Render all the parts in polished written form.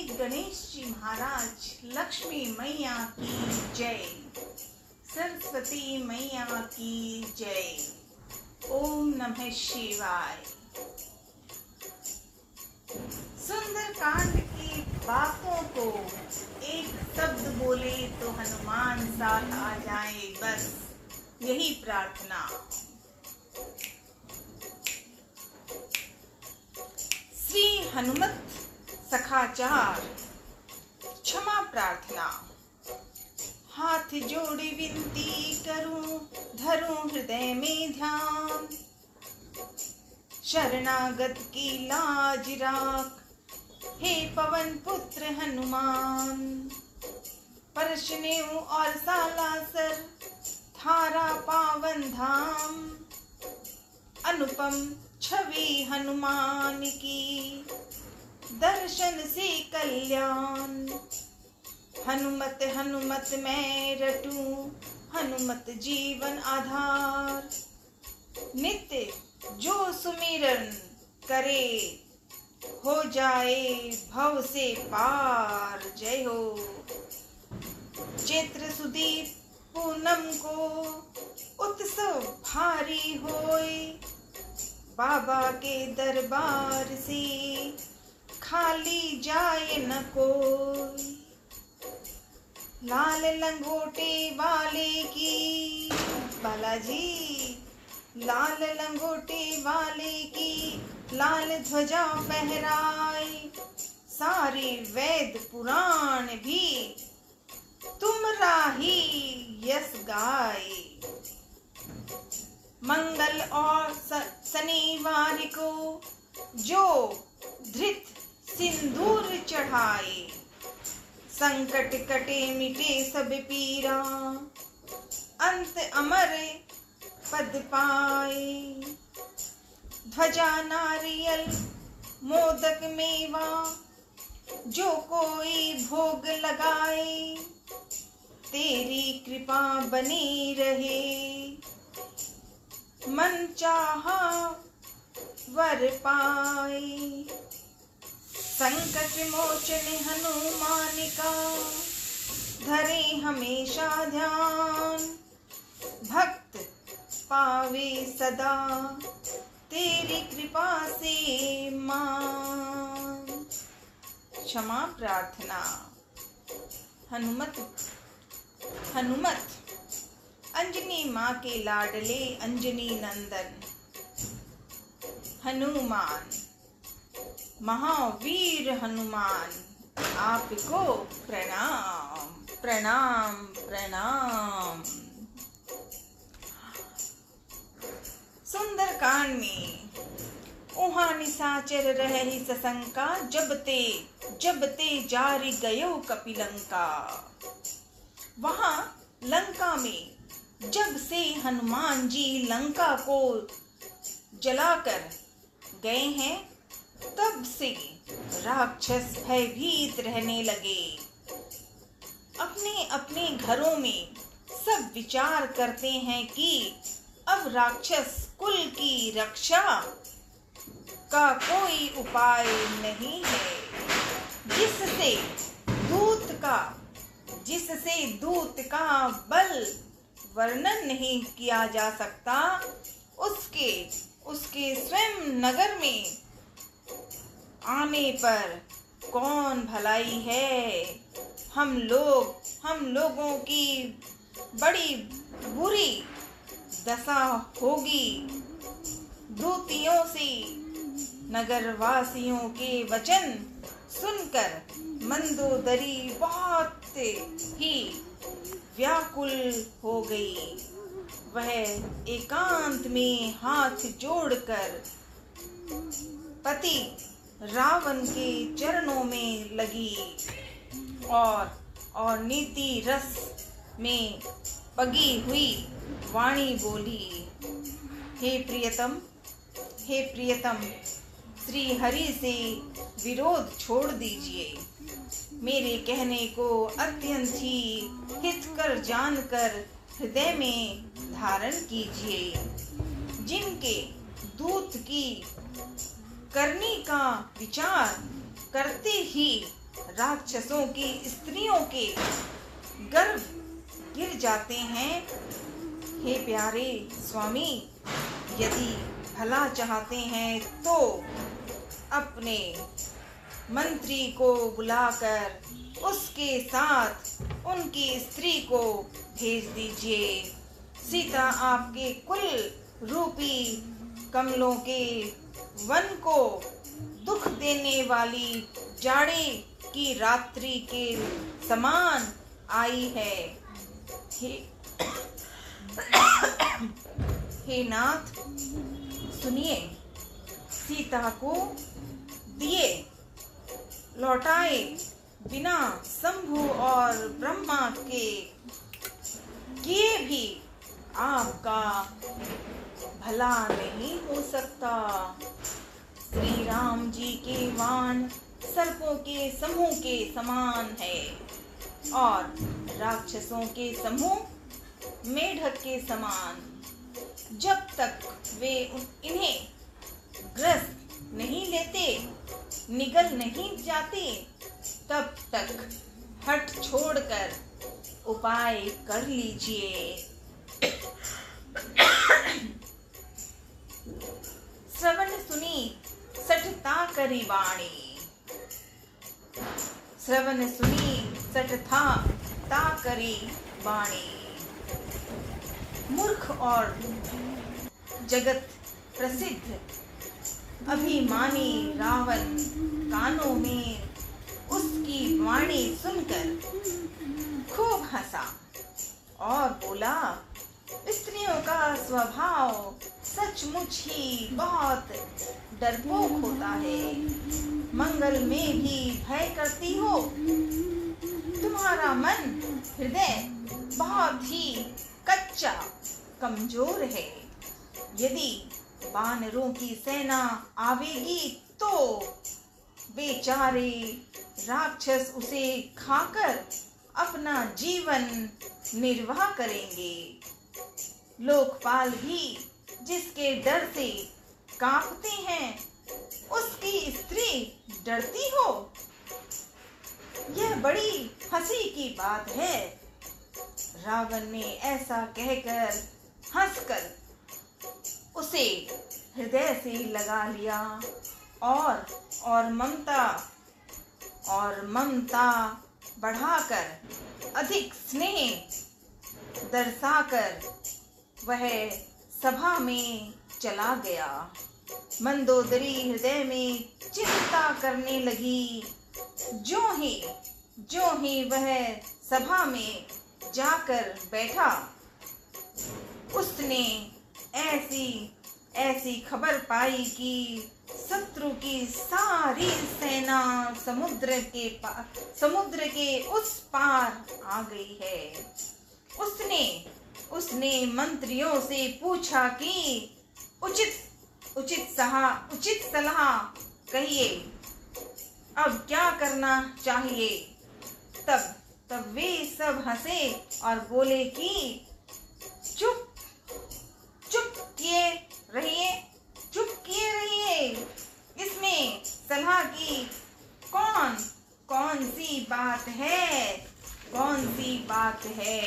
गणेश जी महाराज, लक्ष्मी मैया की जय, सरस्वती मैया की जय। ओम नमः शिवाय। सुंदरकांड की बातों को एक शब्द बोले तो हनुमान साथ आ जाए, बस यही प्रार्थना। श्री हनुमत सखाचार क्षमा प्रार्थना। हाथ जोड़े विनती करूं, धरूं हृदय में ध्यान। शरणागत की लाज राख, हे पवन पुत्र हनुमान। परशनेऊ और सालासर, थारा पावन धाम। अनुपम छवि हनुमान की, दर्शन से कल्याण। हनुमत हनुमत मैं रटूं, हनुमत जीवन आधार। नित्य जो सुमिरन करे, हो जाए भव से पार। जय हो। चैत्र सुदीप पूनम को, उत्सव भारी होए। बाबा के दरबार से, खाली जाए न कोई। लाल लंगोटे वाले की, बालाजी लाल लंगोटे वाले की, लाल ध्वजा फहराए। सारे वेद पुराण भी तुमरा ही यश गाए। मंगल और शनिवार को, जो धृत सिंदूर चढ़ाए। संकट कटे मिटे सब पीरा, अंत अमर पद पाए। ध्वजा नारियल मोदक मेवा, जो कोई भोग लगाए। तेरी कृपा बनी रहे, मन चाहा वर पाए। संकट मोचन हनुमान का, धरे हमेशा ध्यान। भक्त पावे सदा, तेरी कृपा से मान। क्षमा प्रार्थना। हनुमत अंजनी माँ के लाडले अंजनी नंदन हनुमान, महावीर हनुमान, आपको प्रणाम प्रणाम प्रणाम। सुंदरकांड में उहाँ निशाचर रहे सशंका, जब ते जारी गयो कपिलंका। वहां लंका में जब से हनुमान जी लंका को जलाकर गए हैं, तब से राक्षस भयभीत रहने लगे। अपने अपने घरों में सब विचार करते हैं कि अब राक्षस कुल की रक्षा का कोई उपाय नहीं है। जिससे दूत का बल वर्णन नहीं किया जा सकता, उसके स्वयं नगर में आने पर कौन भलाई है। हम लोगों की बड़ी बुरी दशा होगी। दूतियों से नगरवासियों के वचन सुनकर मंदोदरी बहुत ही व्याकुल हो गई। वह एकांत में हाथ जोड़कर पति रावण के चरणों में लगी और नीति रस में पगी हुई वाणी बोली, हे प्रियतम, श्री हरि से विरोध छोड़ दीजिए। मेरे कहने को अत्यंत ही हितकर जानकर हृदय में धारण कीजिए। जिनके दूत की करनी का विचार करते ही राक्षसों की स्त्रियों के गर्भ गिर जाते हैं। हे प्यारे स्वामी, यदि भला चाहते हैं तो अपने मंत्री को बुलाकर उसके साथ उनकी स्त्री को भेज दीजिए। सीता आपके कुल रूपी कमलों के वन को दुख देने वाली जाड़े की रात्रि के समान आई है। हे नाथ, सुनिए, सीता को दिए लौटाए बिना शंभु और ब्रह्मा के किए भी आपका भला नहीं हो सकता। श्री राम जी के बाण सर्पों के समूह के समान है और राक्षसों के समूह मेढक के समान। जब तक वे इन्हें ग्रस्त नहीं लेते, निगल नहीं जाते, तब तक हट छोड़कर उपाय कर लीजिए। श्रवण सुनी सठता करी वाणी, श्रवण सुनी सठता ता करी वाणी। मूर्ख और जगत प्रसिद्ध अभिमानी रावण कानों में उसकी वाणी सुनकर खूब हंसा और बोला, स्त्रियों का स्वभाव सचमुच ही बहुत डरपोक होता है। मंगल में भी भय करती हो। तुम्हारा मन हृदय बहुत ही कच्चा कमजोर है। यदि वानरों की सेना आवेगी तो बेचारे राक्षस उसे खाकर अपना जीवन निर्वाह करेंगे। लोकपाल भी जिसके डर से कांपते हैं, उसकी स्त्री डरती हो। यह बड़ी हंसी की बात है। रावण ने ऐसा कहकर हंसकर उसे हृदय से लगा लिया और ममता बढ़ाकर अधिक स्नेह दर्शाकर वह सभा में चला गया। मंदोदरी हृदय में चिंता करने लगी। जो ही वह सभा में जाकर बैठा, उसने ऐसी खबर पाई कि शत्रु की सारी सेना समुद्र के उस पार आ गई है। उसने मंत्रियों से पूछा कि उचित सलाह कहिए, अब क्या करना चाहिए। तब वे सब हंसे और बोले कि चुप किए रहिए। इसमें सलाह की कौन सी बात है।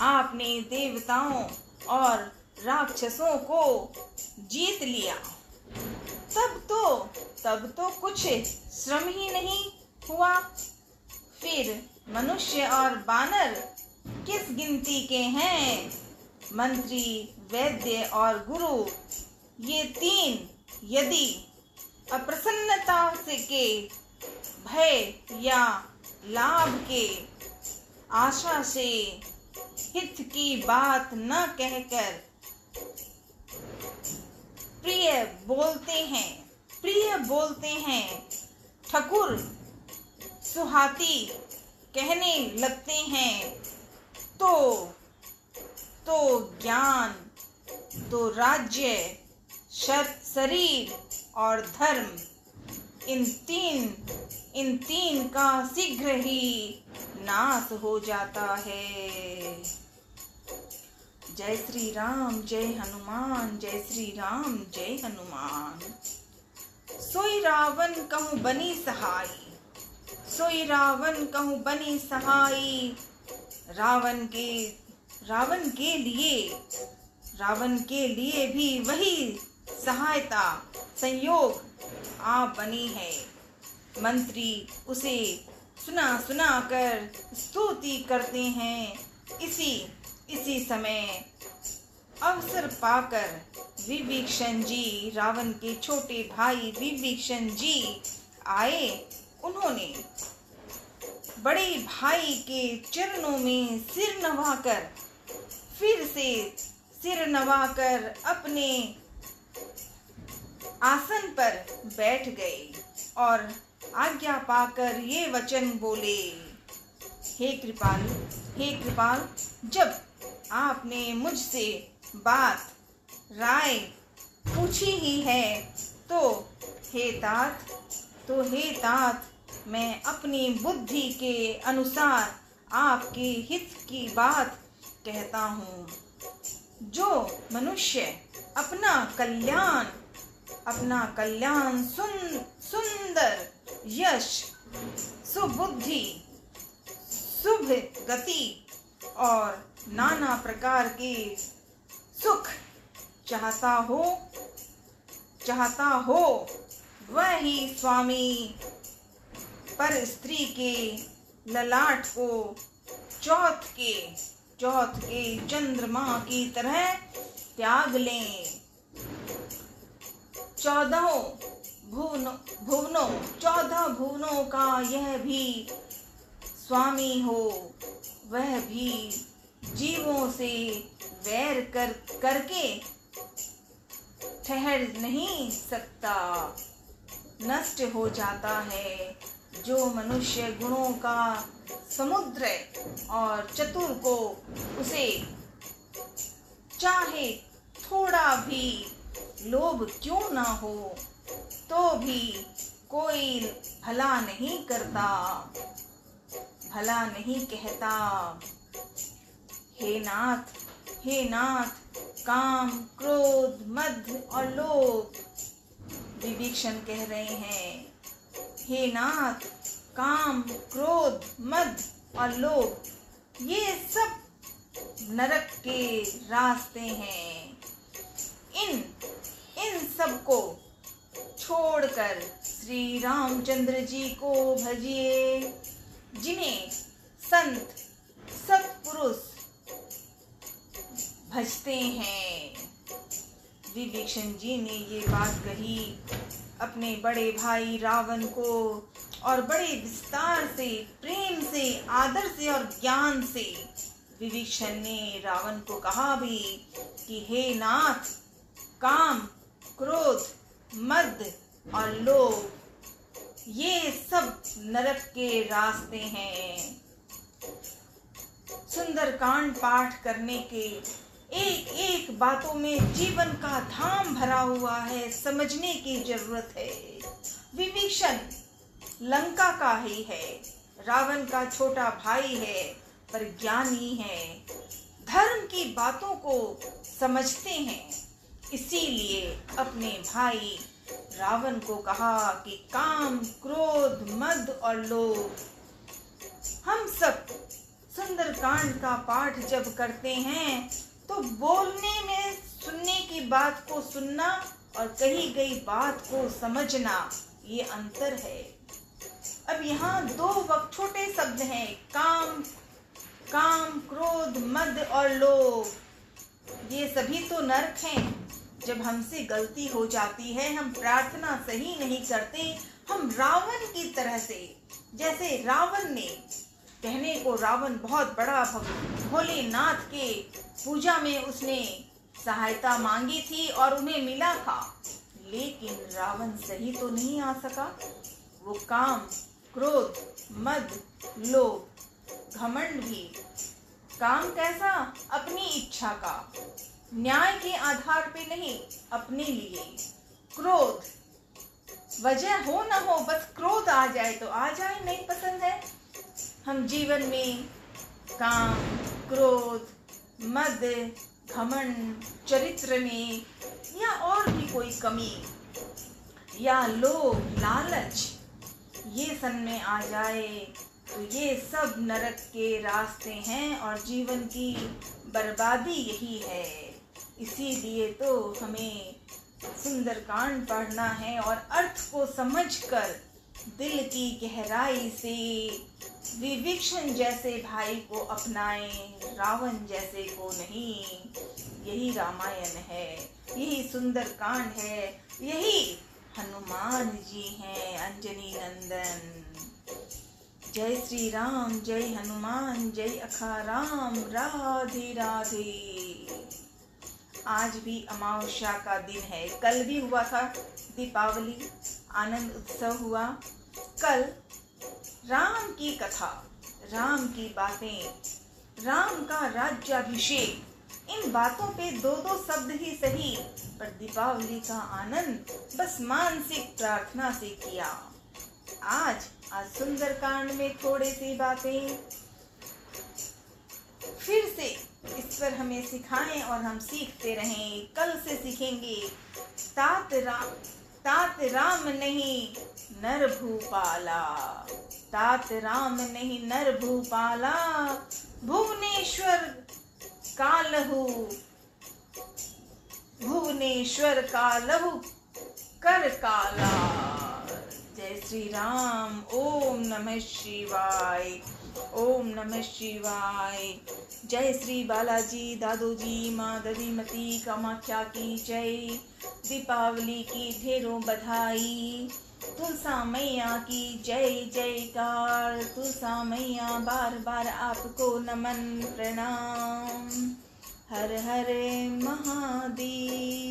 आपने देवताओं और राक्षसों को जीत लिया, तब तो कुछ श्रम ही नहीं हुआ। फिर मनुष्य और बानर किस गिनती के हैं। मंत्री, वैद्य और गुरु, ये तीन यदि अप्रसन्नता से के भय या लाभ के आशा से हित की बात न कहकर प्रिय बोलते हैं, ठकुर सुहाती कहने लगते हैं, तो ज्ञान, तो राज्य, शरीर और धर्म, इन तीन का शीघ्र ही नाश हो जाता है। जय श्री राम, जय हनुमान, जय श्री राम, जय हनुमान। सोई रावण कहूँ बनी सहाई, सोई रावण कहूँ बनी सहाई। रावण के लिए भी वही सहायता संयोग आप बनी है। मंत्री उसे सुना सुना कर स्तुति करते हैं। इसी समय अवसर पाकर विभीषण जी, रावण के छोटे भाई विभीषण जी आए। उन्होंने बड़े भाई के चरणों में सिर नवाकर, फिर से सिर नवाकर अपने आसन पर बैठ गए और आज्ञा पाकर ये वचन बोले, हे कृपाल, जब आपने मुझसे बात राय पूछी ही है तो हे तात मैं अपनी बुद्धि के अनुसार आपके हित की बात कहता हूँ। जो मनुष्य अपना कल्याण सुंदर यश, सुबुद्धि, शुभ गति और नाना प्रकार के सुख चाहता हो वह ही स्वामी पर स्त्री के ललाट को चौथ के चंद्रमा की तरह त्याग लें। 14 भुवनों का यह भी स्वामी हो, वह भी जीवों से वैर करके ठहर नहीं सकता, नष्ट हो जाता है। जो मनुष्य गुणों का समुद्र और चतुर को उसे चाहे थोड़ा भी लोभ क्यों ना हो तो भी कोई भला नहीं करता, भला नहीं कहता। हे नाथ, काम, क्रोध, मद और लोभ, विभीषण कह रहे हैं, हे नाथ, काम, क्रोध, मद और लोभ ये सब नरक के रास्ते हैं। इन सब को छोड़कर श्री रामचंद्र जी को भजिए, जिन्हें संत सत्पुरुष भजते हैं। विभीषण जी ने ये बात कही अपने बड़े भाई रावण को और बड़े विस्तार से, प्रेम से, आदर से और ज्ञान से विभीषण ने रावण को कहा भी कि हे नाथ, काम, क्रोध, मद और लोभ ये सब नरक के रास्ते हैं। सुंदरकांड पाठ करने के एक एक बातों में जीवन का धाम भरा हुआ है, समझने की जरूरत है। विभीषण लंका का ही है, रावण का छोटा भाई है, पर ज्ञानी है, धर्म की बातों को समझते हैं। इसीलिए अपने भाई रावण को कहा कि काम, क्रोध, मद और लोभ। हम सब सुंदरकांड का पाठ जब करते हैं तो बोलने में सुनने की बात को सुनना और कही गई बात को समझना, ये अंतर है। अब यहाँ दो छोटे शब्द हैं, काम, क्रोध, मद और लोभ। ये सभी तो नरक हैं। जब हमसे गलती हो जाती है, हम प्रार्थना सही नहीं करते, हम रावण की तरह से, जैसे रावण ने, कहने को रावण बहुत बड़ा भोलेनाथ के पूजा में उसने सहायता मांगी थी और उन्हें मिला था, लेकिन रावण सही तो नहीं आ सका। वो काम, क्रोध, मद, लोभ, घमंड भी। काम कैसा? अपनी इच्छा का, न्याय के आधार पे नहीं, अपने लिए। क्रोध, वजह हो ना हो, बस क्रोध आ जाए तो आ जाए, नहीं पसंद है। हम जीवन में काम, क्रोध, मद, घमंड, चरित्र में या और भी कोई कमी या लोभ लालच ये सन में आ जाए तो ये सब नरक के रास्ते हैं और जीवन की बर्बादी यही है। इसीलिए तो हमें सुंदरकांड पढ़ना है और अर्थ को समझकर दिल की गहराई से विभीषण जैसे भाई को अपनाएं, रावण जैसे को नहीं। यही रामायण है, यही सुंदरकांड है, यही हनुमान जी हैं, अंजनी नंदन। जय श्री राम, जय हनुमान, जय अखाराम, राधे राधे। आज भी अमावस्या का दिन है। कल भी हुआ था दीपावली, आनंद उत्सव हुआ। कल राम की कथा, राम की बातें, राम का राज्याभिषेक, इन बातों पे दो दो शब्द ही सही, पर दीपावली का आनंद बस मानसिक प्रार्थना से किया। आज सुंदरकांड में थोड़ी सी बातें फिर से इस पर हमें सिखाएं और हम सीखते रहें। कल से सीखेंगे तात राम नहीं नर भूपाला, तात राम नहीं नर भूपाला, भुवनेश्वर कालहु कर काला। जय श्री राम। ओम नमः शिवाय, ओम नमः शिवाय। जय श्री बालाजी, दादोजी, माँ दधिमती कामाख्या की जय। दीपावली की ढेरों बधाई। तुलसा मैया की जय जयकार। तुलसा मैया बार बार आपको नमन प्रणाम। हर हर महादेव।